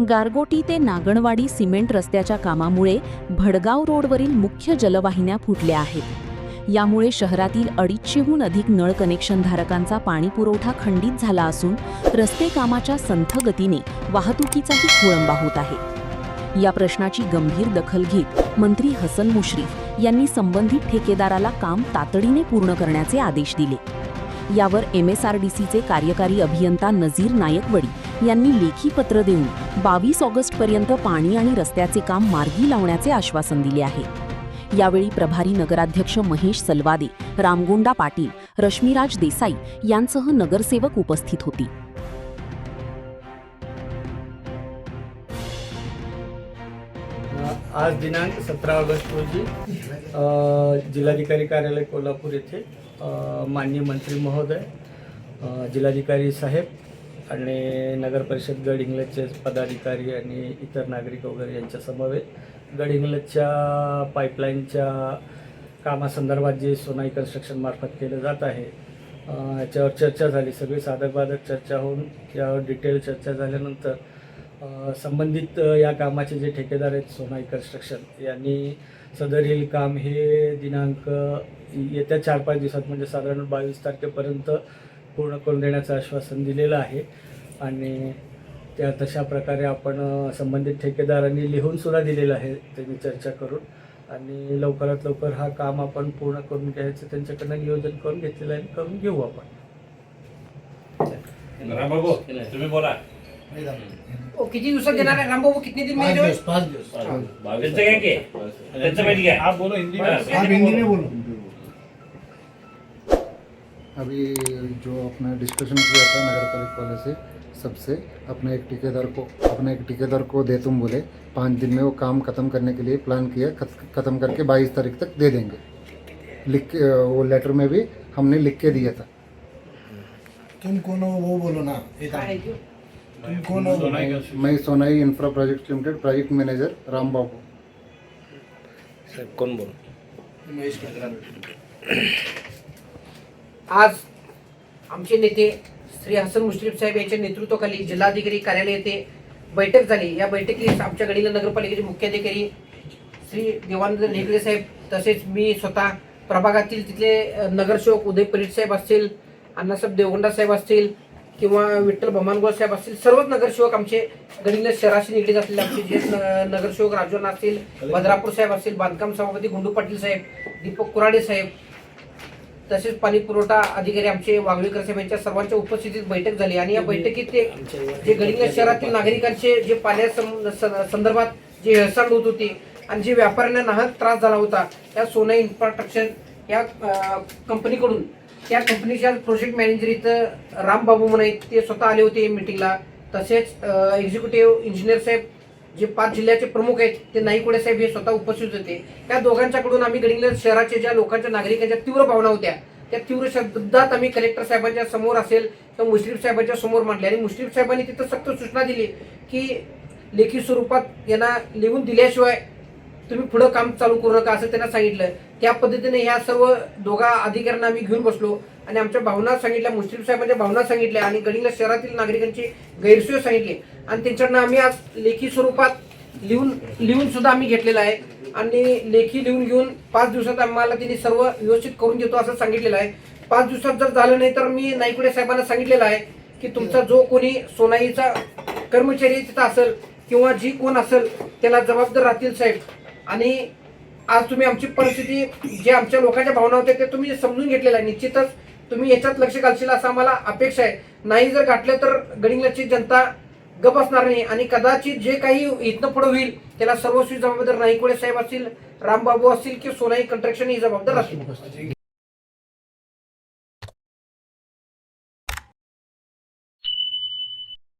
गारगोटी ते नागणवाडी सिमेंट रस्त्याच्या कामामुळे भडगाव रोडवरील मुख्य जलवाहिन्या फुटल्या आहेत। यामुळे शहरातील 250हून अधिक नळ कनेक्शन धारकांचा पाणीपुरवठा खंडित झाला असून रस्ते कामाच्या संथ गतीने वाहतुकीचाही खोळंबा होत आहे। या प्रश्नाची गंभीर दखल घेत मंत्री हसन मुश्रीफ यांनी संबंधित ठेकेदाराला काम तातडीने पूर्ण करण्याचे आदेश दिले। यावर MSRDCचे कार्यकारी अभियंता नजीर नायकवडी यांनी लेखी पत्र देऊन 22 ऑगस्टपर्यंत पाणी आणि रस्त्याचे काम मार्गी लावण्याचे आश्वासन दिले आहे। यावेळी प्रभारी नगराध्यक्ष महेश सलवादे, रामगोंडा पाटील, रश्मीराज देसाई यांसह नगरसेवक उपस्थित होते। आज दिनांक 17 ऑगस्ट रोजी जिल्हाधिकारी कार्यालय कोल्हापूर येथे माननीय मंत्री महोदय, जिल्हाधिकारी साहेब आणि नगर परिषद गडहिंग्लजचे पदाधिकारी आणि इतर नागरिक वगैरे यांच्या समवेत गडहिंग्लजच्या पाईपलाईनच्या कामासंदर्भात जे सोनाई कन्स्ट्रक्शन मार्फत केलं जात आहे याच्यावर चर्चा झाली। सगळी साधक चर्चा होऊन यावर डिटेल चर्चा झाल्यानंतर संबंधित या कामाचे जे ठेकेदार आहेत सोनाई कन्स्ट्रक्शन यांनी सदरील काम हे दिनांक येत्या 4-5 दिवसात म्हणजे साधारण 22 तारखेपर्यंत पूर्ण करून देण्याचं आश्वासन दिलेलं आहे। आणि त्या तशा प्रकारे आपण संबंधित ठेकेदारांनी लिहूनसुद्धा दिलेलं आहे त्यांनी चर्चा करून। आणि लवकरात लवकर हा काम आपण पूर्ण करून घ्यायचं त्यांच्याकडनं नियोजन करून घेतलेलं आहे, करून घेऊ आपण। रामबाबू तुम्ही बोला। किती दिवसात देणार आहे रामबाबू? कितने दिन में? 5 दिवस। त्यांचं काय के त्यांचं माहिती काय? आप बोलो हिंदी में। आप हिंदी में बोलो। अभी जो अपना डिस्कशन किया था नगर पालिका वाले से सबसे अपने एक ठेकेदार को दे तुम बोले 5 दिन में वो काम खत्म करने के लिए प्लान किया, खत्म करके 22 तारीख तक दे देंगे। लिख के वो लेटर में भी हमने लिख के दिया था। तुम कौन हो वो बोलो ना। तुम कौन हो? मैं Sonai infra project limited project manager Ram Babu. Sir कौन बोल? आज आमचे नेते श्री हसन मुश्रीफ साहेब यांच्या नेतृत्वाखाली जिल्हाधिकारी कार्यालय येथे बैठक झाली। या बैठकीत आमच्या गडिंग्लज नगरपालिकेचे मुख्याधिकारी श्री देवानंद नेगडे साहेब, तसेच मी स्वतः प्रभागातील तिथले नगरसेवक उदय परीट साहेब असतील, अण्णासाहेब देवगोंडा साहेब असतील किंवा विठ्ठल भमानगोळ साहेब असतील, सर्वच नगरसेवक आमचे गडिंग्लज शहराशी निगडीत असलेले आमचे जे नगरसेवक राजूअण्णा असतील, भद्रापूर साहेब असतील, बांधकाम सभापती गुंडू पाटील साहेब, दीपक कुराडे साहेब, तसेच पाणी पुरवठा अधिकारी आमचे वाघवेकर साहेब यांच्या सर्वांच्या उपस्थितीत बैठक झाली। आणि या बैठकीत ते जे गडिंग्लज शहरातील नागरिकांचे जे पाण्या संदर्भात जे हेळसांड होत होती आणि जे व्यापाऱ्यांना नाहक त्रास झाला होता, त्या सोनाई इन्फ्रास्ट्रक्चर या कंपनीकडून, त्या कंपनीच्या प्रोजेक्ट मॅनेजर इथं रामबाबू म्हणून ते स्वतः आले होते मीटिंगला। तसेच एक्झिक्युटिव्ह इंजिनियर साहेब जे 5 जिल्ह्याचे प्रमुख आहेत ते नाईकवडे साहेब हे स्वतः उपस्थित होते। त्या दोघांच्याकडून आम्ही गडिंग्लज शहराच्या ज्या लोकांच्या नागरिकांच्या तीव्र भावना होत्या त्या तीव्र शब्दात आम्ही कलेक्टर साहेबांच्या समोर असेल तर मुश्रीफ साहेबांच्या समोर मांडले। आणि मुश्रीफ साहेबांनी तिथं सक्त सूचना दिली की लेखी स्वरूपात यांना लिहून दिल्याशिवाय तुम्ही पुढं काम चालू करू नका असं त्यांना सांगितलं। त्या पद्धतीने ह्या सर्व दोघा अधिकाऱ्यांना आम्ही घेऊन बसलो आणि आमच्या भावना सांगितल्या, मुश्रीफ साहेबांच्या भावना सांगितल्या आणि गडिंग्लज शहरातील नागरिकांची गैरसोय सांगितली आणि त्यांच्याकडनं आम्ही आज लेखी स्वरूपात लिहून सुद्धा आम्ही घेतलेलं आहे। आणि लेखी लिहून घेऊन 5 दिवसात आम्हाला त्यांनी सर्व व्यवस्थित करून देतो असं सांगितलेलं आहे। 5 दिवसात जर झालं नाही तर मी नाईकवडे साहेबांना सांगितलेलं आहे की तुमचा जो कोणी सोनाईचा कर्मचारी तिथं असेल किंवा जी कोण असेल त्याला जबाबदार राहतील साहेब। आणि आज तुम्ही आमची परिस्थिती जे आमच्या लोकांच्या भावना होत्या ते तुम्ही समजून घेतलेलं आहे। निश्चितच तुम्ही याच्यात लक्ष घालशील असं आम्हाला अपेक्षा आहे। नाही जर घातलं तर गडिंग्लजची जनता गप असणार नाही आणि कदाचित जे काही इथनं पुढे होईल त्याला सर्वस्वी जबाबदार नाईकवडे साहेब असतील, रामबाबू असतील की सोनाई कन्स्ट्रक्शन ही जबाबदार असतील।